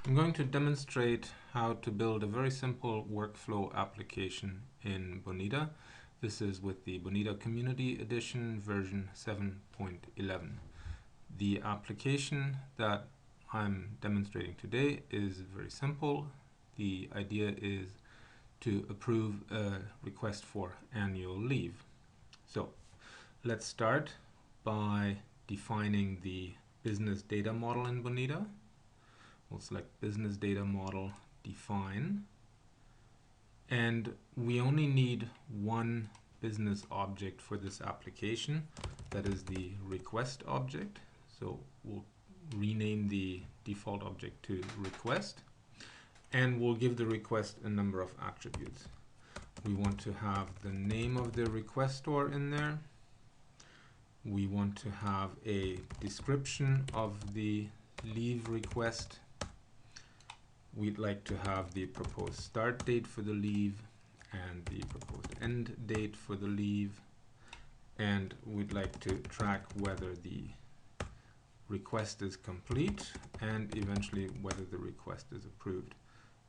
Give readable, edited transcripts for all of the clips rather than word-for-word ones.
I'm going to demonstrate how to build a very simple workflow application in Bonita. This is with the Bonita Community Edition version 7.11. The application that I'm demonstrating today is very simple. The idea is to approve a request for annual leave. So let's start by defining the business data model in Bonita. We'll select business data model, define, and we only need one business object for this application. That is the request object. So we'll rename the default object to request, and we'll give the request a number of attributes. We want to have the name of the requestor in there. We want to have a description of the leave request. We'd like to have the proposed start date for the leave and the proposed end date for the leave, and we'd like to track whether the request is complete and eventually whether the request is approved.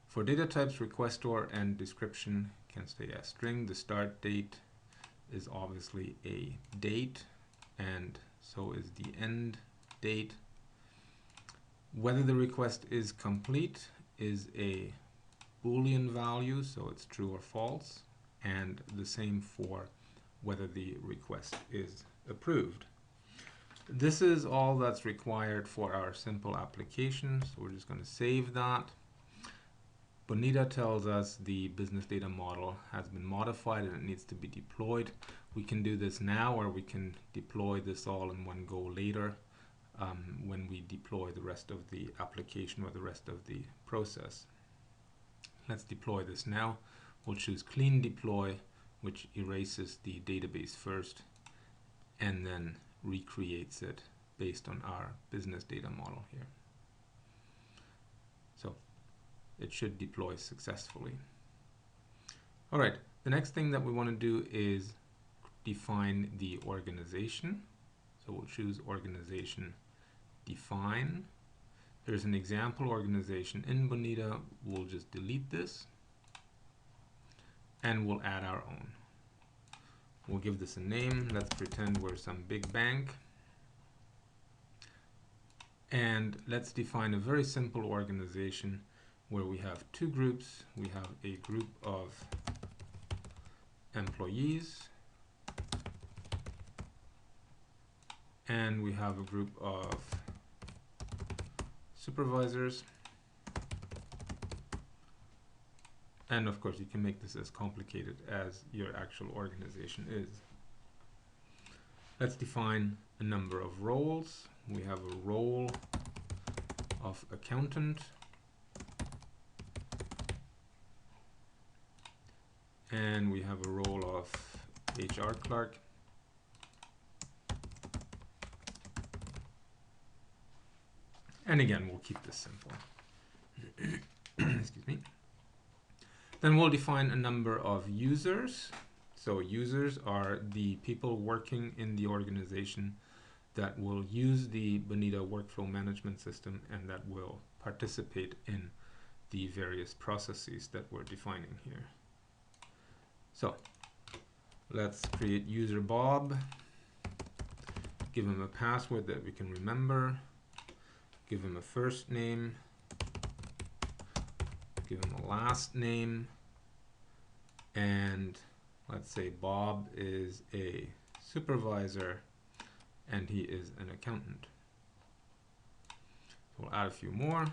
For data types, requestor and description can stay as string. The start date is obviously a date, and so is the end date. Whether the request is complete is a Boolean value, so it's true or false, and the same for whether the request is approved. This is all that's required for our simple application, so we're just going to save that. Bonita tells us the business data model has been modified and it needs to be deployed. We can do this now, or we can deploy this all in one go later when we deploy the rest of the application or the rest of the process. Let's deploy this now. We'll choose clean deploy, which erases the database first and then recreates it based on our business data model here. So it should deploy successfully. All right, the next thing that we want to do is define the organization. So we'll choose organization, define. There's an example organization in Bonita. We'll just delete this and we'll add our own. We'll give this a name. Let's pretend we're some big bank. And let's define a very simple organization where we have two groups. We have a group of employees and we have a group of supervisors. And of course you can make this as complicated as your actual organization is. Let's define a number of roles. We have a role of accountant, and we have a role of HR clerk, and again we'll keep this simple. Excuse me. Then we'll define a number of users. So users are the people working in the organization that will use the Bonita workflow management system and that will participate in the various processes that we're defining here. So let's create user Bob, give him a password that we can remember, give him a first name, give him a last name, and let's say Bob is a supervisor and he is an accountant. So we'll add a few more.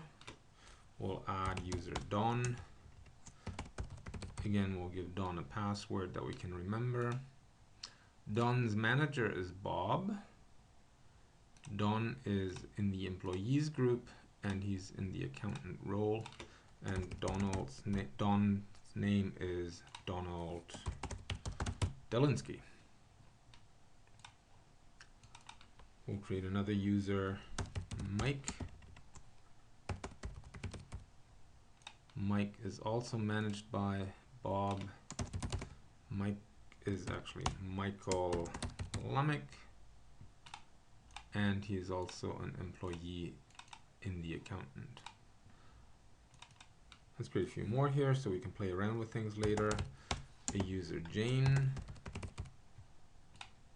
We'll add user Don. Again, we'll give Don a password that we can remember. Don's manager is Bob. Don is in the employees group and he's in the accountant role, and Don's name is Donald Delinsky. We'll create another user, Mike. Mike is also managed by Bob. Mike is actually Michael Lamick, and he is also an employee in the accountant. Let's create a few more here so we can play around with things later. A user Jane.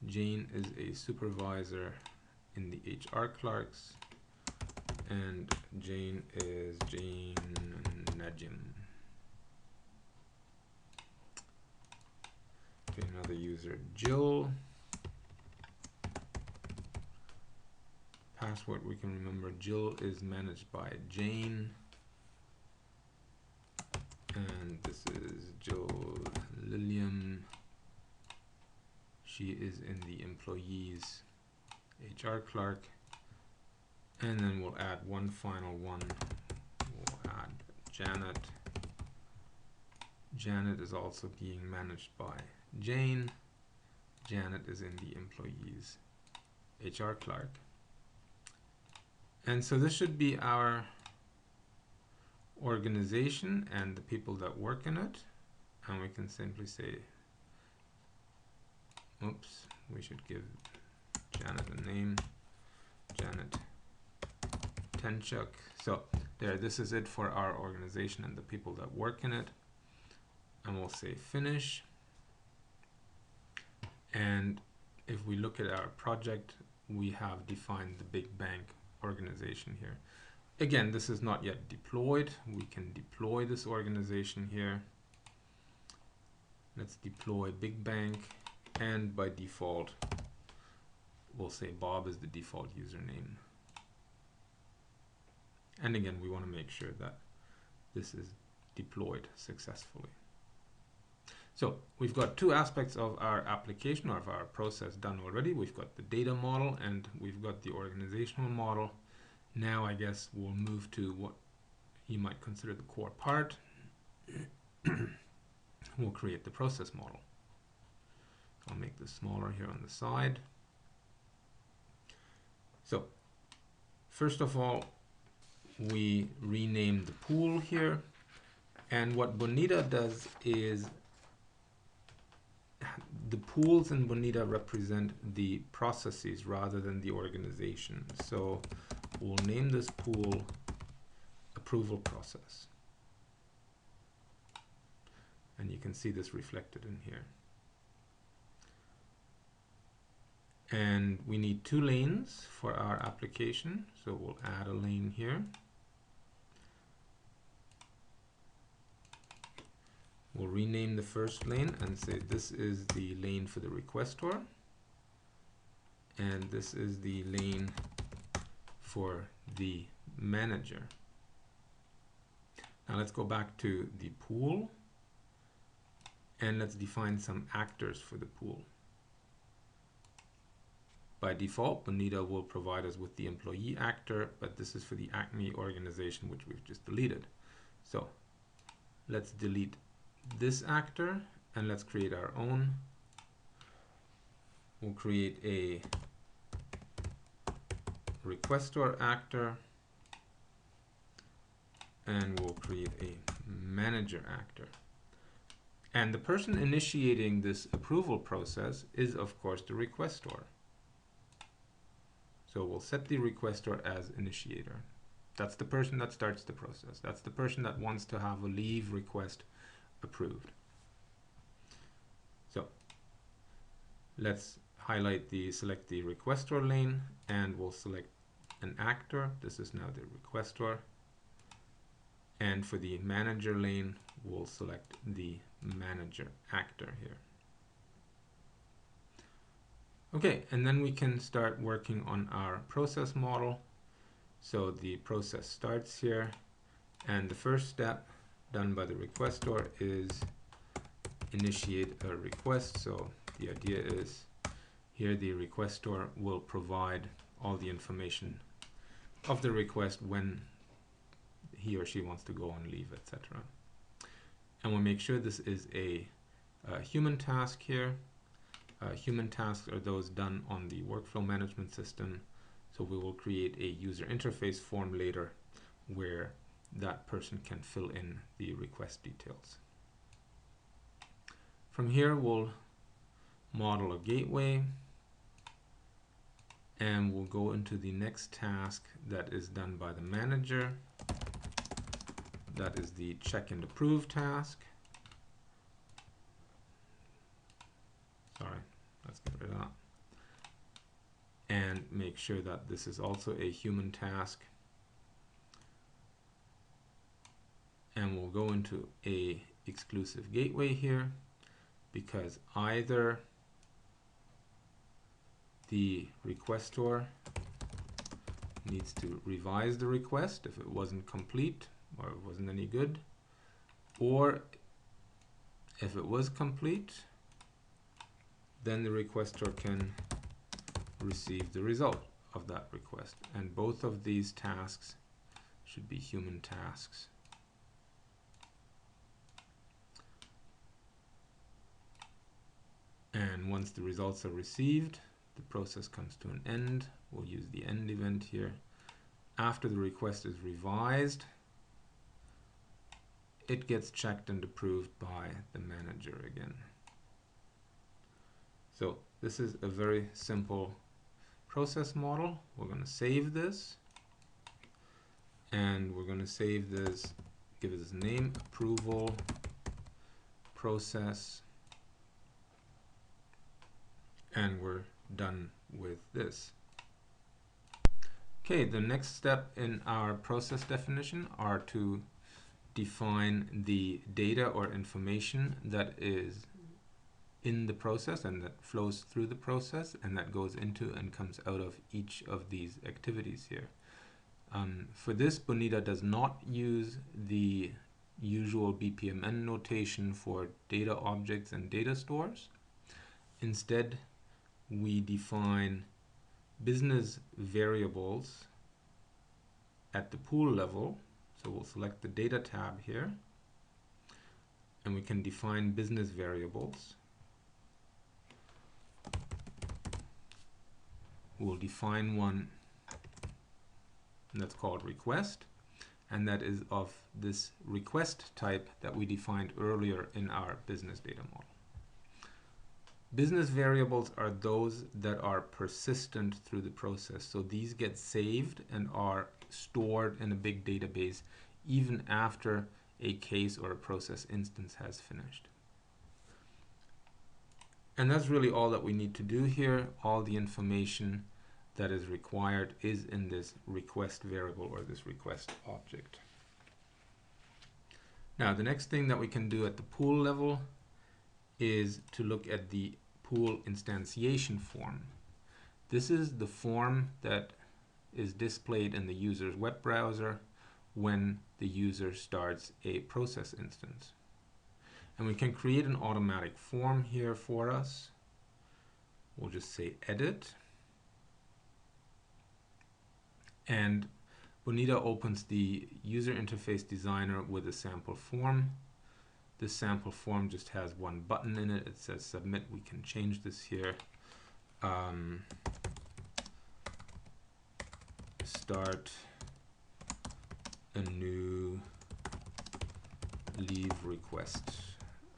Jane is a supervisor in the HR clerks, and Jane is Jane Najim. Okay, another user Jill. Password we can remember. Jill is managed by Jane, and this is Jill Lilliam. She is in the employees HR clerk, and then we'll add one final one. We'll add Janet. Janet is also being managed by Jane. Janet is in the employees HR clerk. And so this should be our organization and the people that work in it. And we can simply say, oops, we should give Janet a name, Janet Tenchuk. So there, this is it for our organization and the people that work in it. And we'll say finish. And if we look at our project, we have defined the Big Bank organization here. Again, this is not yet deployed. We can deploy this organization here. Let's deploy Big Bank, and by default we'll say Bob is the default username. And again, we want to make sure that this is deployed successfully. So we've got two aspects of our application, or of our process, done already. We've got the data model and we've got the organizational model. Now I guess we'll move to what you might consider the core part. We'll create the process model. I'll make this smaller here on the side. So first of all, we rename the pool here. And what Bonita does is, the pools in Bonita represent the processes rather than the organization. So we'll name this pool approval process. And you can see this reflected in here. And we need 2 lanes for our application. So we'll add a lane here. We'll rename the first lane and say this is the lane for the requestor, and this is the lane for the manager. Now let's go back to the pool and let's define some actors for the pool. By default, Bonita will provide us with the employee actor, but this is for the Acme organization, which we've just deleted. So let's delete this actor and let's create our own. We'll create a requestor actor, and we'll create a manager actor. And the person initiating this approval process is, of course, the requestor. So we'll set the requestor as initiator. That's the person that starts the process. That's the person that wants to have a leave request approved. So let's select the requestor lane, and we'll select an actor. This is now the requestor. And for the manager lane, we'll select the manager actor here. Okay, and then we can start working on our process model. So the process starts here, and the first step done by the requestor is initiate a request. So the idea is here the requestor will provide all the information of the request when he or she wants to go on leave, etc. And we'll make sure this is a human task here. Human tasks are those done on the workflow management system. So we will create a user interface form later where that person can fill in the request details. From here, we'll model a gateway, and we'll go into the next task that is done by the manager. that is the check and approve task. Sorry, let's get rid of that. And make sure that this is also a human task. And we'll go into a exclusive gateway here, because either the requestor needs to revise the request if it wasn't complete or it wasn't any good, or if it was complete, then the requestor can receive the result of that request. And both of these tasks should be human tasks. And once the results are received, the process comes to an end. We'll use the end event here. After the request is revised, it gets checked and approved by the manager again. So this is a very simple process model. We're going to save this, and we're going to save this, give it this name, approval process, and we're done with this. Okay, the next step in our process definition are to define the data or information that is in the process and that flows through the process and that goes into and comes out of each of these activities here. For this, Bonita does not use the usual BPMN notation for data objects and data stores. Instead, we define business variables at the pool level. So we'll select the data tab here, and we can define business variables. We'll define one that's called request, and that is of this request type that we defined earlier in our business data model. Business variables are those that are persistent through the process. So these get saved and are stored in a big database even after a case or a process instance has finished. And that's really all that we need to do here. All the information that is required is in this request variable or this request object. Now, the next thing that we can do at the pool level is to look at the pool instantiation form. This is the form that is displayed in the user's web browser when the user starts a process instance. And we can create an automatic form here for us. We'll just say edit. And Bonita opens the user interface designer with a sample form. This sample form just has one button in it. It says submit. We can change this here. Start a new leave request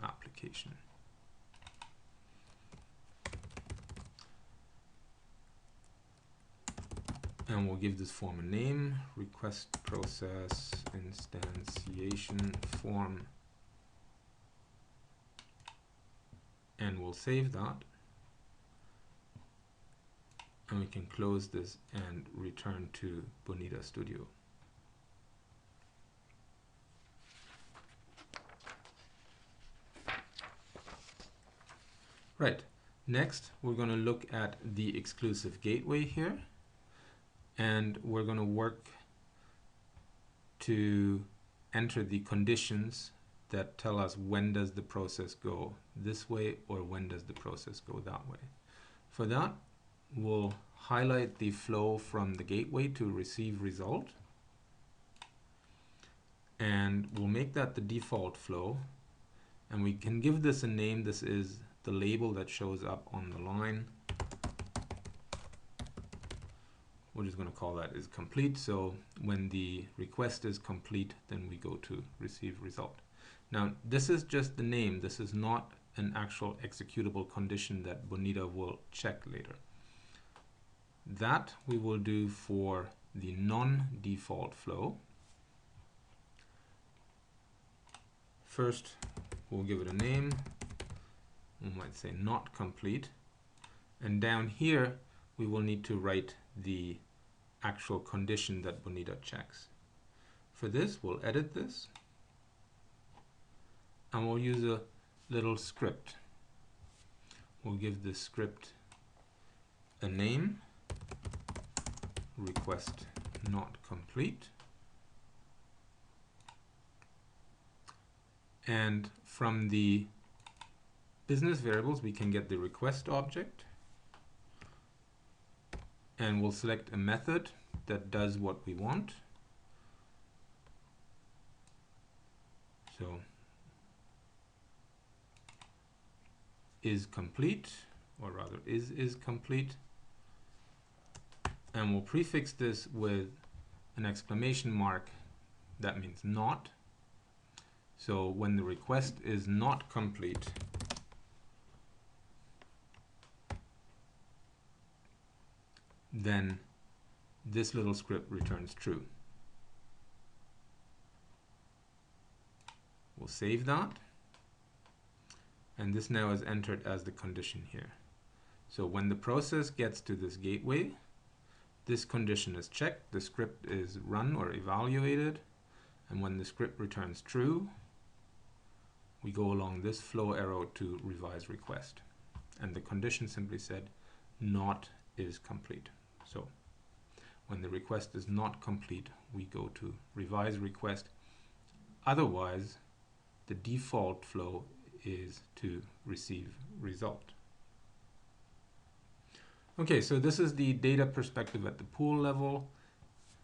application. And we'll give this form a name, request process instantiation form. And we'll save that. And we can close this and return to Bonita Studio. Right, next we're going to look at the exclusive gateway here, and we're going to work to enter the conditions that tell us when does the process go this way or when does the process go that way. For that, we'll highlight the flow from the gateway to receive result, and we'll make that the default flow, and we can give this a name. This is the label that shows up on the line. We're just going to call that is complete. So when the request is complete, then we go to receive result. Now, this is just the name. This is not an actual executable condition that Bonita will check later. That we will do for the non-default flow. First, we'll give it a name. We might say not complete. And down here, we will need to write the actual condition that Bonita checks. For this, we'll edit this. And we'll use a little script. We'll give this script a name, request not complete. And from the business variables, we can get the request object. And we'll select a method that does what we want. So is complete, or rather is complete. And we'll prefix this with an exclamation mark. That means not. So when the request is not complete, then this little script returns true. We'll save that. And this now is entered as the condition here. So when the process gets to this gateway, this condition is checked, the script is run or evaluated, and when the script returns true, we go along this flow arrow to revise request. And the condition simply said not is complete. So when the request is not complete, we go to revise request. Otherwise, the default flow is to receive result. Okay, so this is the data perspective at the pool level,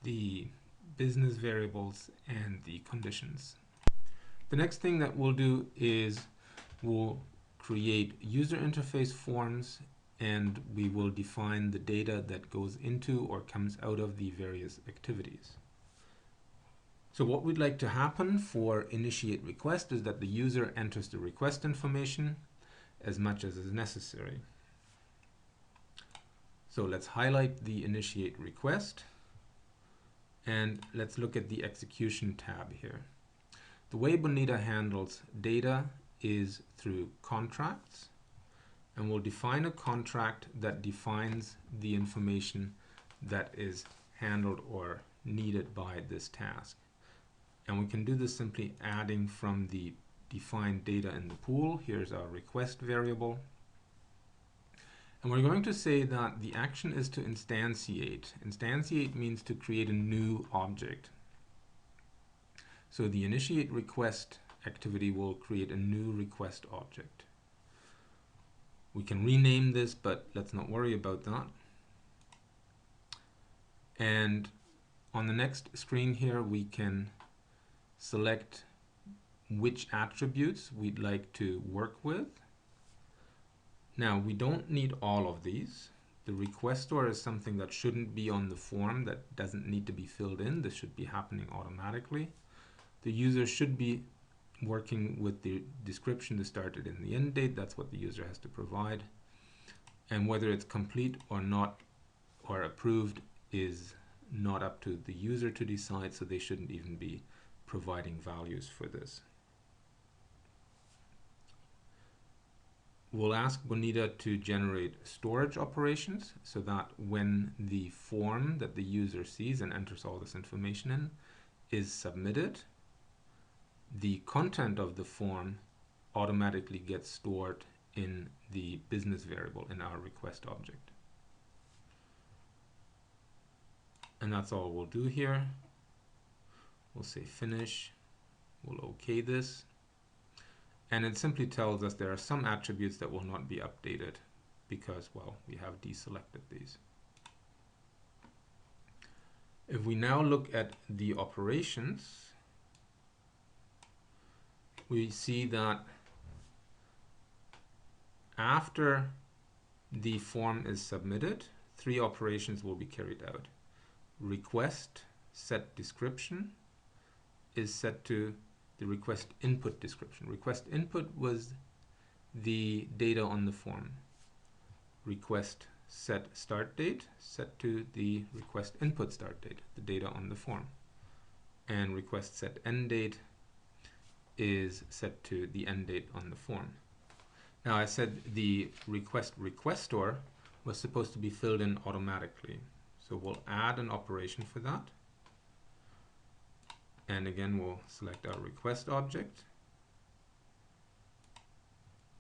the business variables, and the conditions. The next thing that we'll do is we'll create user interface forms, and we will define the data that goes into or comes out of the various activities. So what we'd like to happen for initiate request is that the user enters the request information as much as is necessary. So let's highlight the initiate request, and let's look at the execution tab here. The way Bonita handles data is through contracts, and we'll define a contract that defines the information that is handled or needed by this task. And we can do this simply adding from the defined data in the pool. Here's our request variable. And we're going to say that the action is to instantiate. Instantiate means to create a new object. So the initiate request activity will create a new request object. We can rename this, but let's not worry about that. And on the next screen here, we can select which attributes we'd like to work with. Now, we don't need all of these. The requestor is something that shouldn't be on the form, that doesn't need to be filled in. This should be happening automatically. The user should be working with the description, the start date and the end date. That's what the user has to provide. And whether it's complete or not, or approved, is not up to the user to decide, so they shouldn't even be providing values for this. We'll ask Bonita to generate storage operations so that when the form that the user sees and enters all this information in is submitted, the content of the form automatically gets stored in the business variable in our request object. And that's all we'll do here. We'll say finish. We'll OK this. And it simply tells us there are some attributes that will not be updated because, well, we have deselected these. If we now look at the operations, we see that after the form is submitted, 3 operations will be carried out. Request set description is set to the request input description. Request input was the data on the form. Request set start date set to the request input start date, the data on the form. And request set end date is set to the end date on the form. Now I said the requestor was supposed to be filled in automatically. So we'll add an operation for that. And again, we'll select our request object.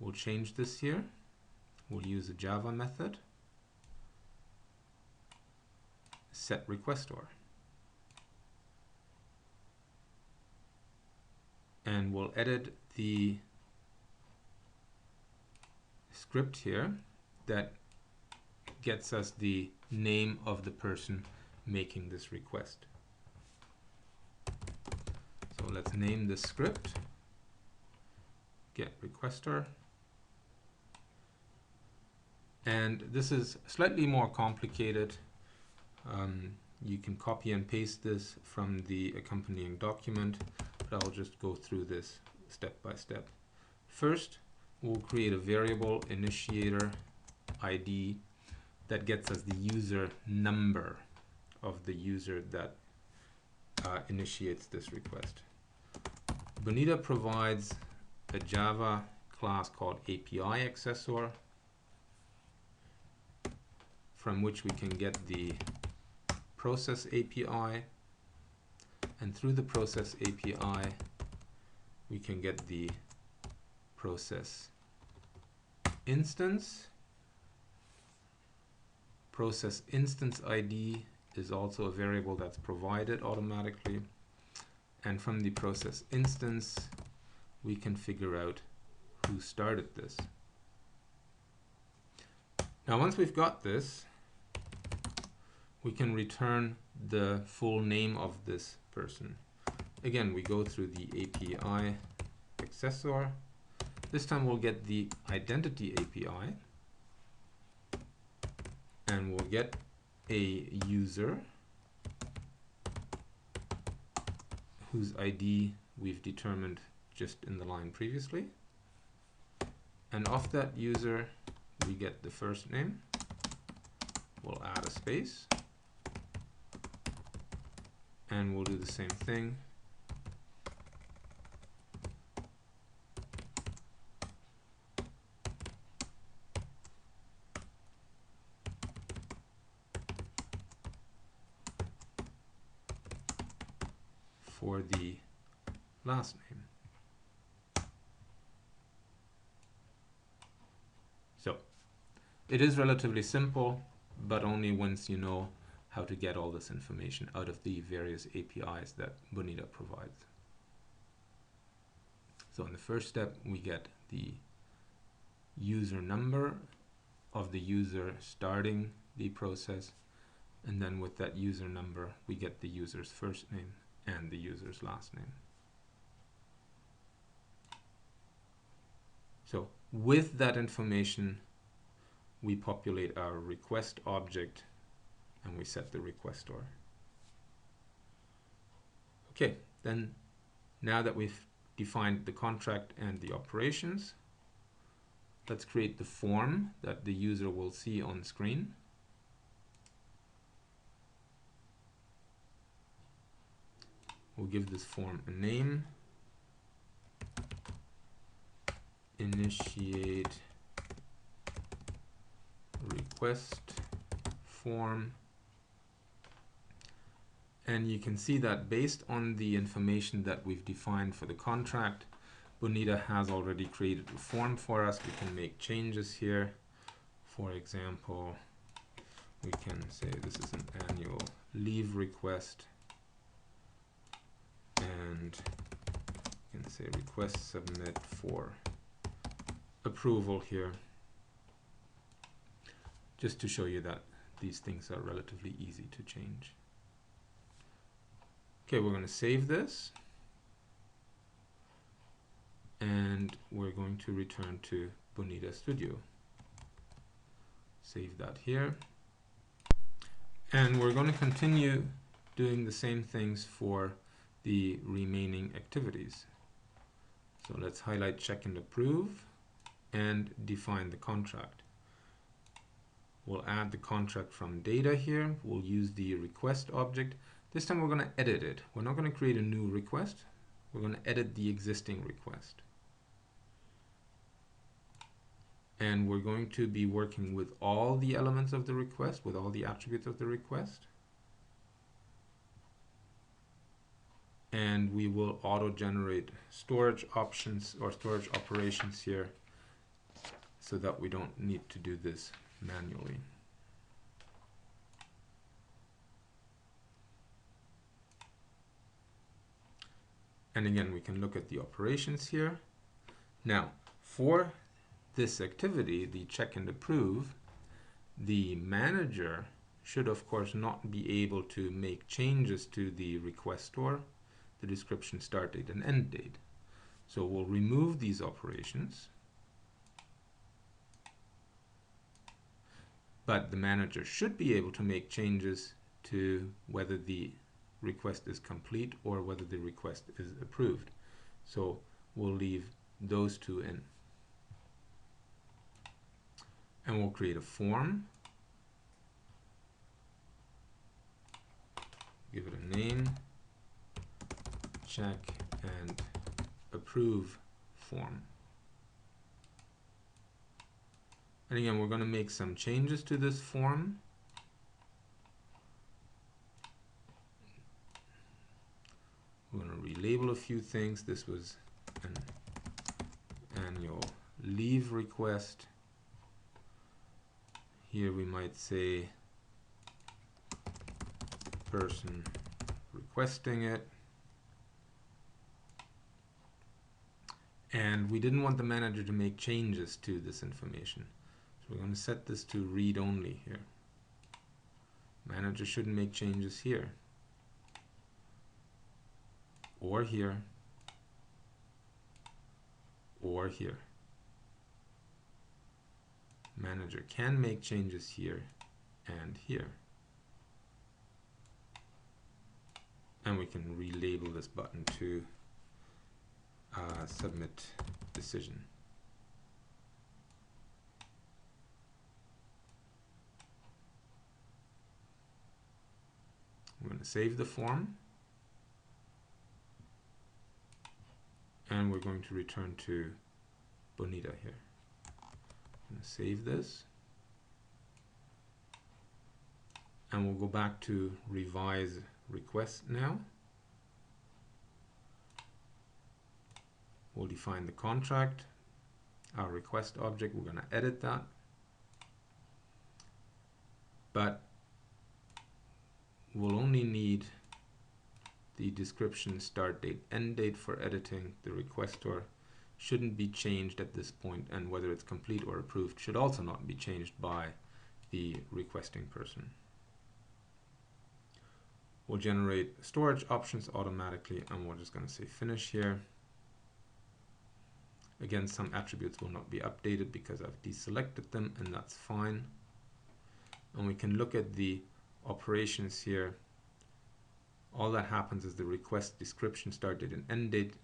We'll change this here. We'll use a Java method. Set requestor. And we'll edit the script here that gets us the name of the person making this request. So let's name this script get requestor. And this is slightly more complicated. You can copy and paste this from the accompanying document, but I'll just go through this step by step. First, we'll create a variable initiator ID that gets us the user number of the user that initiates this request. Bonita provides a Java class called API accessor, from which we can get the process API, and through the process API we can get the process instance. Process instance ID is also a variable that's provided automatically, and from the process instance we can figure out who started this. Now once we've got this, we can return the full name of this person. Again, we go through the API accessor. This time we'll get the identity API, and we'll get a user whose ID we've determined just in the line previously. And off that user we get the first name. We'll add a space, and we'll do the same thing for the last name. So it is relatively simple, but only once you know how to get all this information out of the various APIs that Bonita provides. So in the first step, we get the user number of the user starting the process, and then with that user number, we get the user's first name and the user's last name. So with that information, we populate our request object and we set the requestor. Okay, then now that we've defined the contract and the operations, let's create the form that the user will see on screen. We'll give this form a name. Initiate request form. And you can see that based on the information that we've defined for the contract, Bonita has already created a form for us. We can make changes here. For example, we can say this is an annual leave request, and we can say request submit for approval here, just to show you that these things are relatively easy to change. Okay, we're going to save this, and we're going to return to Bonita Studio. Save that here, and we're going to continue doing the same things for the remaining activities. So let's highlight check and approve and define the contract. We'll add the contract from data here. We'll use the request object. This time we're going to edit it. We're not going to create a new request. we're going to edit the existing request. And we're going to be working with all the elements of the request, with all the attributes of the request. And we will auto-generate storage options or storage operations here so that we don't need to do this manually. And again, we can look at the operations here. Now, for this activity, the check and approve, the manager should of course not be able to make changes to the request store, the description start date and end date. So we'll remove these operations, but the manager should be able to make changes to whether the request is complete or whether the request is approved. So we'll leave those two in. And we'll create a form, give it a name, check and approve form. And again, we're going to make some changes to this form. We're going to relabel a few things. This was an annual leave request. Here we might say person requesting it. And we didn't want the manager to make changes to this information. So we're going to set this to read only here. Manager shouldn't make changes here, or here, or here. Manager can make changes here and here. And we can relabel this button to submit decision. I'm going to save the form. And we're going to return to Bonita here. I'm going to save this. And we'll go back to revise request now. We'll define the contract, our request object. We're going to edit that. But we'll only need the description start date, end date for editing. The requestor shouldn't be changed at this point, and whether it's complete or approved should also not be changed by the requesting person. We'll generate storage options automatically, and we're just going to say finish here. Again, some attributes will not be updated because I've deselected them, and that's fine. And we can look at the operations here. All that happens is the request description start date and end date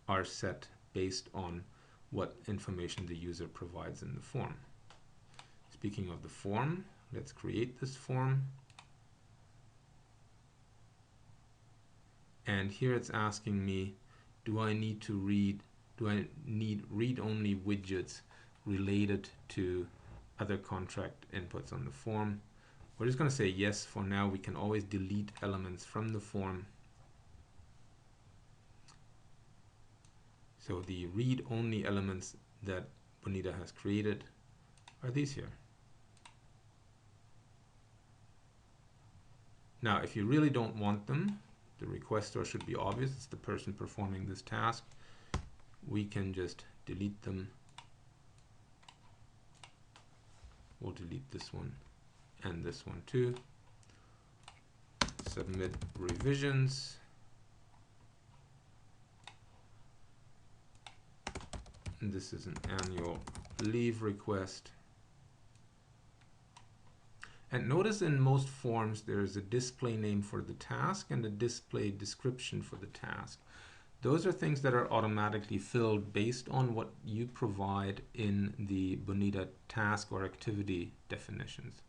are set based on what information the user provides in the form. Speaking of the form, let's create this form. And here it's asking me, do I need read-only widgets related to other contract inputs on the form? We're just going to say yes for now. We can always delete elements from the form. So the read-only elements that Bonita has created are these here. Now, if you really don't want them, the requestor should be obvious. It's the person performing this task. We can just delete them. We'll delete this one and this one too. Submit revisions. And this is an annual leave request. And notice in most forms there is a display name for the task and a display description for the task. Those are things that are automatically filled based on what you provide in the Bonita task or activity definitions.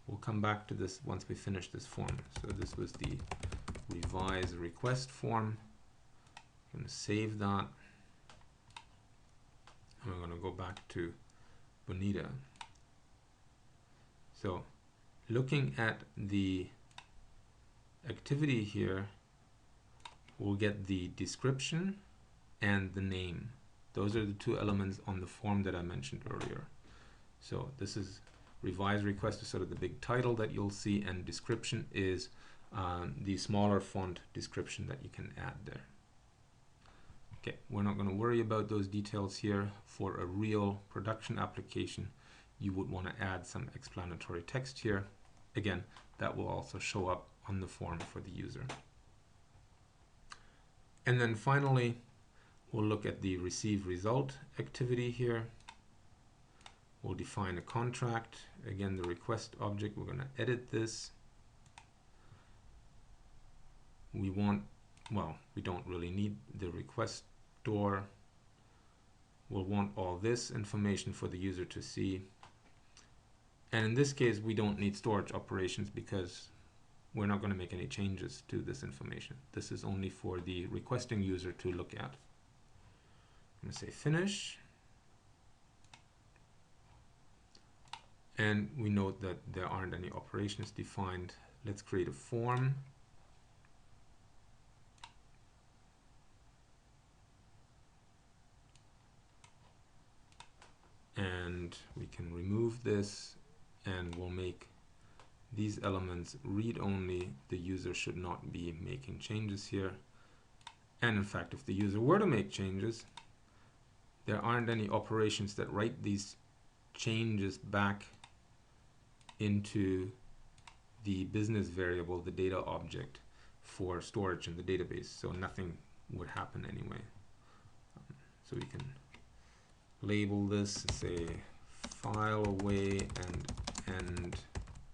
We'll come back to this once we finish this form. So this was the revise request form. I'm going to save that. And we're going to go back to Bonita. So looking at the activity here, we'll get the description and the name. Those are the two elements on the form that I mentioned earlier. So this is revise request is sort of the big title that you'll see, and description is the smaller font description that you can add there. Okay, we're not going to worry about those details here. For a real production application, you would want to add some explanatory text here. Again, that will also show up on the form for the user. And then finally, we'll look at the receive result activity here. We'll define a contract. Again, the request object, we're going to edit this. We want, well, we don't really need the request store. We'll want all this information for the user to see. And in this case, we don't need storage operations because we're not going to make any changes to this information. This is only for the requesting user to look at. I'm going to say finish. And we note that there aren't any operations defined. Let's create a form. And we can remove this, and we'll make these elements read only. The user should not be making changes here. And in fact, if the user were to make changes, there aren't any operations that write these changes back into the business variable, the data object, for storage in the database. So nothing would happen anyway. So we can label this, say file away and end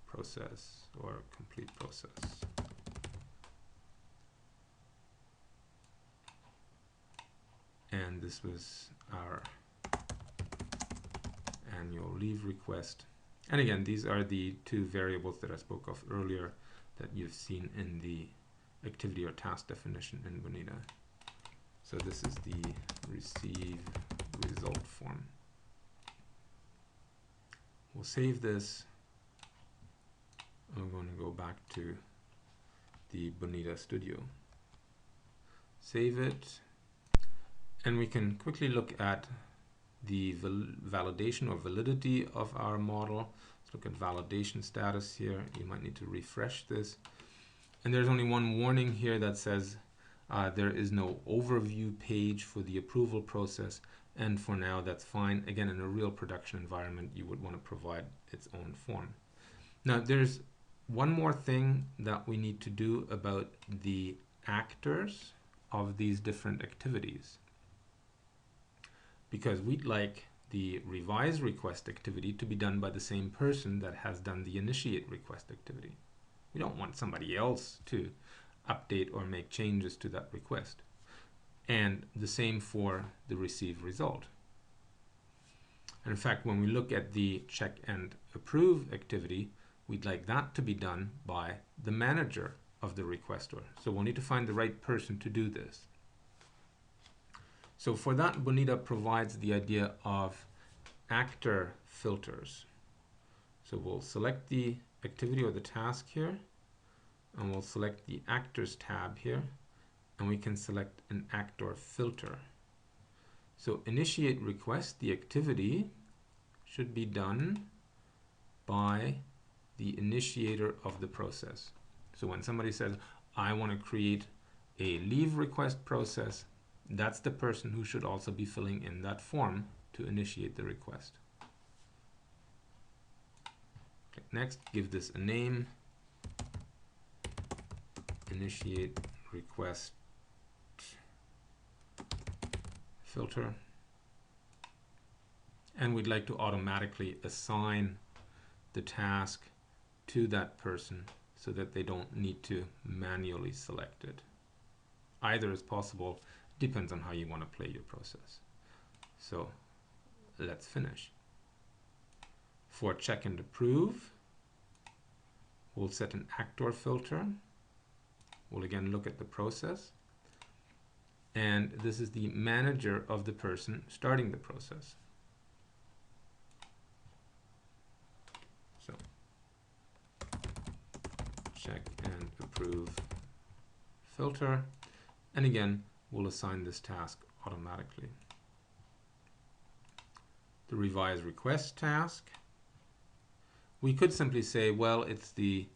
process or complete process. And this was our annual leave request. And again, these are the two variables that I spoke of earlier that you've seen in the activity or task definition in Bonita. So this is the receive result form. We'll save this. I'm going to go back to the Bonita Studio. Save it. And we can quickly look at the validation or validity of our model. Let's look at validation status here. You might need to refresh this. And there's only one warning here that says there is no overview page for the approval process. And for now, that's fine. Again, in a real production environment, you would want to provide its own form. Now, there's one more thing that we need to do about the actors of these different activities, because we'd like the revise request activity to be done by the same person that has done the initiate request activity. We don't want somebody else to update or make changes to that request. And the same for the receive result. And in fact, when we look at the check and approve activity, we'd like that to be done by the manager of the requestor. So we'll need to find the right person to do this. So for that, Bonita provides the idea of actor filters. So we'll select the activity or the task here, and we'll select the actors tab here, and we can select an actor filter. So initiate request, the activity should be done by the initiator of the process. So when somebody says, I want to create a leave request process, that's the person who should also be filling in that form to initiate the request. Okay, next, give this a name. Initiate request filter. And we'd like to automatically assign the task to that person so that they don't need to manually select it. Either is possible, depends on how you want to play your process. So let's finish. For check and approve, we'll set an actor filter. we'll again look at the process. And this is the manager of the person starting the process. So check and approve filter. And again, we'll assign this task automatically. The revise request task. We could simply say, well, it's the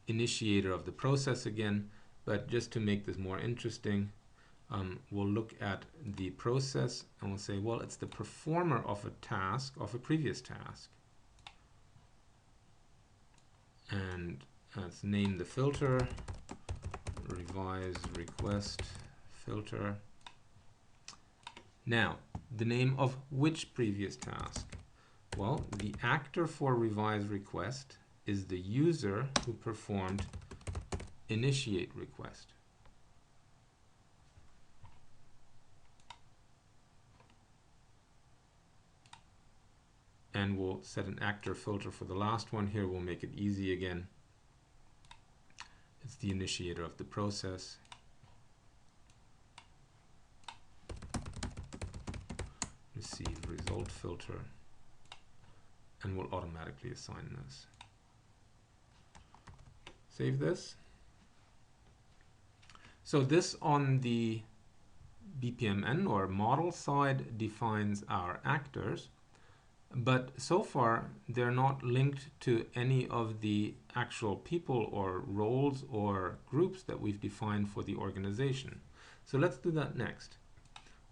initiator of the process again, but just to make this more interesting, we'll look at the process and we'll say, well, it's the performer of a task, of a previous task. And let's name the filter, revise request filter. Now, the name of which previous task? Well, the actor for revise request is the user who performed initiate request. And we'll set an actor filter for the last one here. We'll make it easy again. It's the initiator of the process. Receive result filter. And we'll automatically assign this. Save this. So this on the BPMN or model side defines our actors. But so far, they're not linked to any of the actual people or roles or groups that we've defined for the organization. So let's do that next.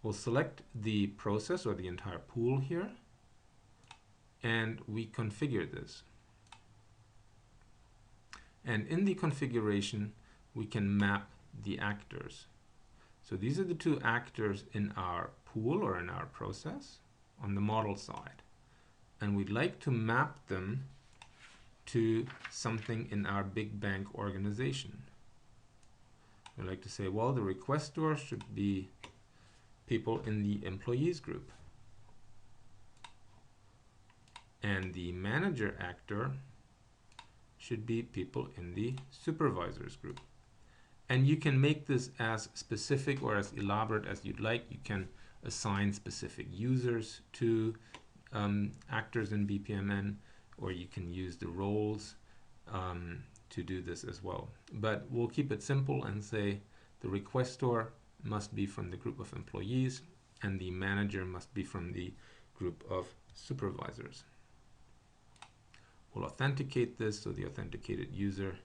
We'll select the process or the entire pool here, and we configure this. And in the configuration, we can map the actors. So these are the two actors in our pool or in our process on the model side. And we'd like to map them to something in our big bank organization. We'd like to say, well, the requestor should be people in the employees group. And the manager actor should be people in the supervisors group. And you can make this as specific or as elaborate as you'd like. You can assign specific users to actors in BPMN, or you can use the roles to do this as well. But we'll keep it simple and say the requestor must be from the group of employees and the manager must be from the group of supervisors. We'll authenticate this, so the authenticated user,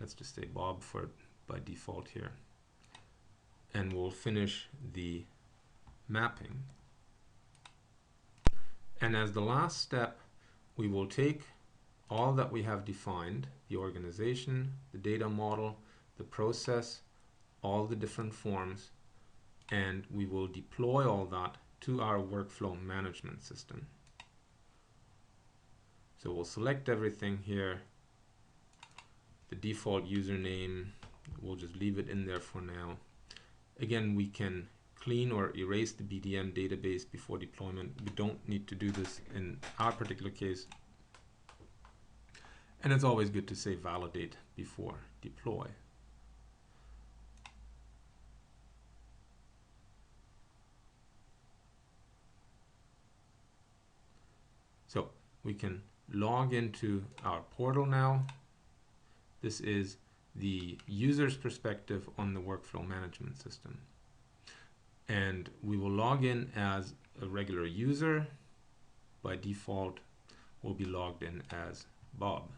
let's just say Bob for by default here. And we'll finish the mapping. And as the last step, we will take all that we have defined, the organization, the data model, the process, all the different forms, and we will deploy all that to our workflow management system. So we'll select everything here. The default username, we'll just leave it in there for now. Again, we can clean or erase the BDM database before deployment. We don't need to do this in our particular case. And it's always good to say validate before deploy. So we can log into our portal now. This is the user's perspective on the workflow management system. And we will log in as a regular user. By default, we'll be logged in as Bob.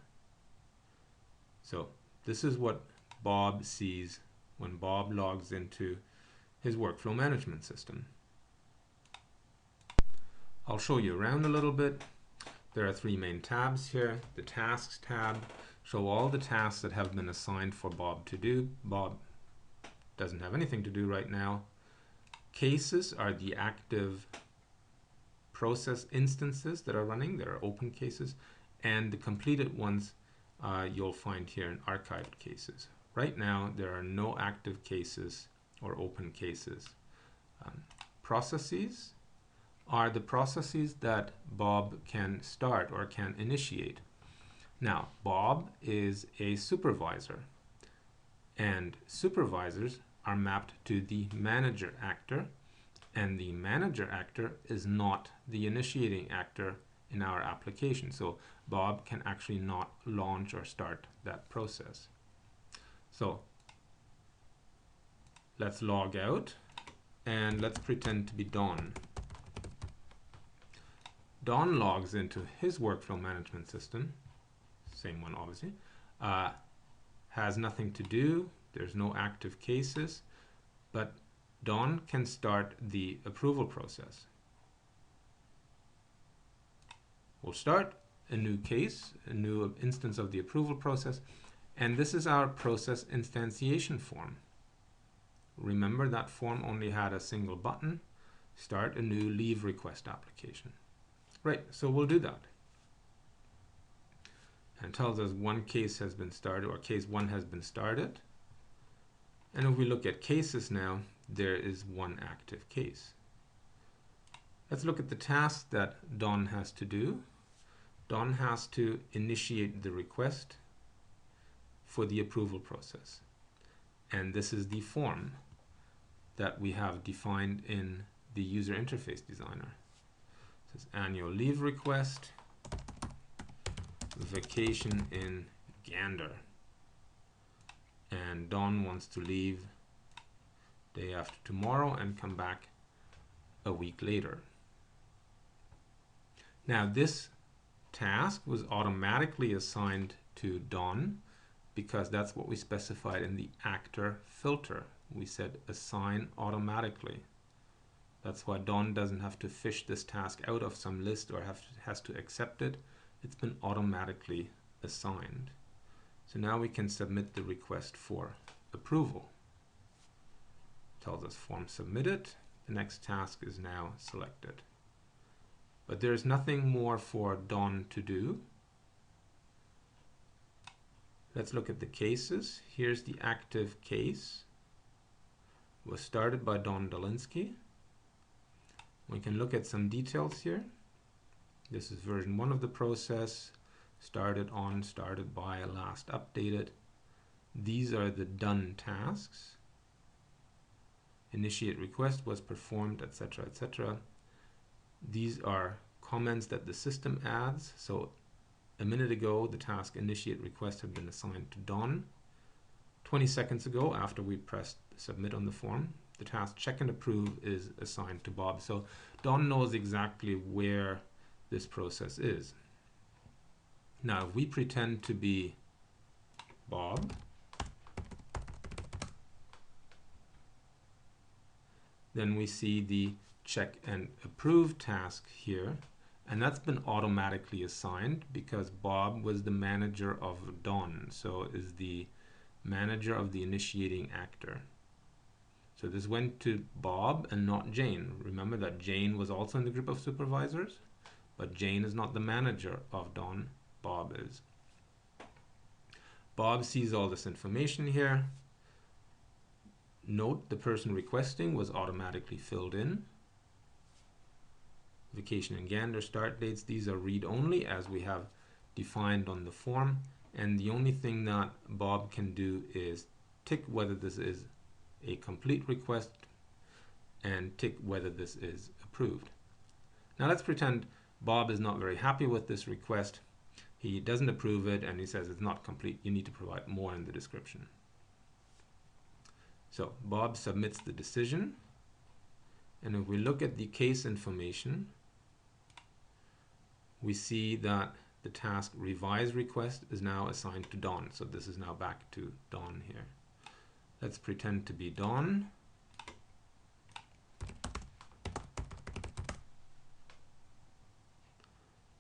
So this is what Bob sees when Bob logs into his workflow management system. I'll show you around a little bit. There are three main tabs here. The Tasks tab show all the tasks that have been assigned for Bob to do. Bob doesn't have anything to do right now. Cases are the active process instances that are running. There are open cases, and the completed ones you'll find here in archived cases. Right now, there are no active cases or open cases. Processes are the processes that Bob can start or can initiate. Now, Bob is a supervisor, And supervisors are mapped to the manager actor, and the manager actor is not the initiating actor in our application. So Bob can actually not launch or start that process. So let's log out and let's pretend to be Don. Don logs into his workflow management system, same one obviously, has nothing to do, there's no active cases, but Don can start the approval process. We'll start a new case, a new instance of the approval process, and this is our process instantiation form. Remember that form only had a single button, start a new leave request application. Right, so we'll do that. And it tells us one case has been started, or case 1 has been started. And if we look at cases now, there is one active case. Let's look at the task that Don has to do. Don has to initiate the request for the approval process. And this is the form that we have defined in the user interface designer. It says annual leave request, vacation in Gander. And Don wants to leave day after tomorrow and come back a week later. Now this task was automatically assigned to Don because that's what we specified in the actor filter. We said assign automatically. That's why Don doesn't have to fish this task out of some list or has to accept it. It's been automatically assigned. So now we can submit the request for approval. Tells us form submitted. The next task is now selected. But there's nothing more for Don to do. Let's look at the cases. Here's the active case. It was started by Don Dolinsky. We can look at some details here. This is version 1 of the process. Started on, started by, last updated. These are the done tasks. Initiate request was performed, etc., etc. These are comments that the system adds. So a minute ago, the task initiate request had been assigned to Don. 20 seconds ago, after we pressed submit on the form, the task check and approve is assigned to Bob. So Don knows exactly where this process is. Now, if we pretend to be Bob, then we see the check and approve task here, and that's been automatically assigned because Bob was the manager of Don, so is the manager of the initiating actor. So this went to Bob and not Jane. Remember that Jane was also in the group of supervisors, but Jane is not the manager of Don. Bob is. Bob sees all this information here. Note the person requesting was automatically filled in. Vacation and Gander start dates, these are read-only as we have defined on the form, and the only thing that Bob can do is tick whether this is a complete request and tick whether this is approved. Now let's pretend Bob is not very happy with this request. He doesn't approve it and he says it's not complete. You need to provide more in the description. So Bob submits the decision, and if we look at the case information, we see that the task revise request is now assigned to Don. So this is now back to Don here. Let's pretend to be Don.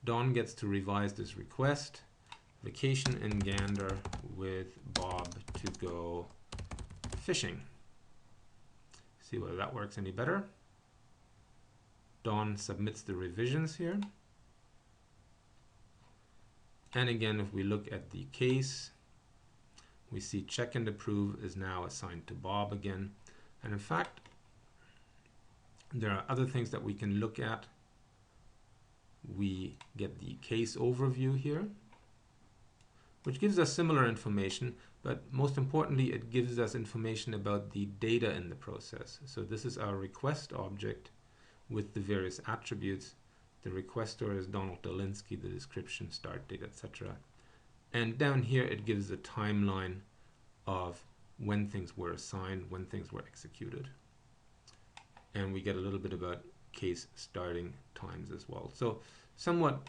Don gets to revise this request. Vacation in Gander with Bob to go fishing. See whether that works any better. Don submits the revisions here. And again, if we look at the case, we see check and approve is now assigned to Bob again. And in fact, there are other things that we can look at. We get the case overview here. which gives us similar information, but most importantly, it gives us information about the data in the process. So this is our request object with the various attributes. The requester is Donald Dolinsky, the description, start date, etc. And down here, it gives a timeline of when things were assigned, when things were executed. And we get a little bit about case starting times as well. So somewhat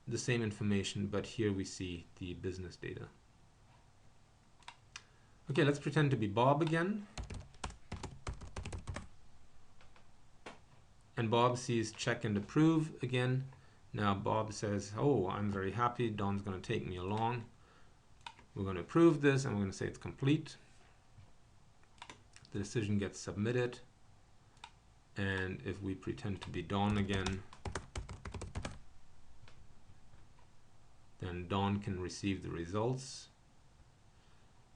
the same information, but here we see the business data. Okay, let's pretend to be Bob again. And Bob sees check and approve again. Now Bob says, oh, I'm very happy. Don's going to take me along. We're going to approve this, and we're going to say it's complete. The decision gets submitted. And if we pretend to be Don again, then Don can receive the results.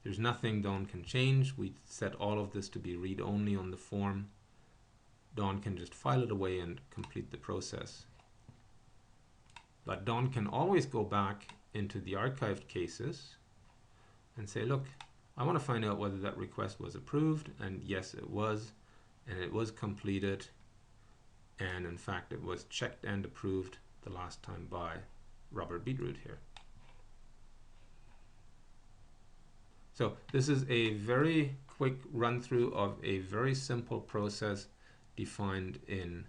There's nothing Don can change. We set all of this to be read-only on the form. Don can just file it away and complete the process. But Don can always go back into the archived cases and say, look, I want to find out whether that request was approved, and yes, it was, and it was completed, and in fact, it was checked and approved the last time by Robert Beetroot here. So this is a very quick run through of a very simple process defined in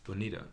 Bonita.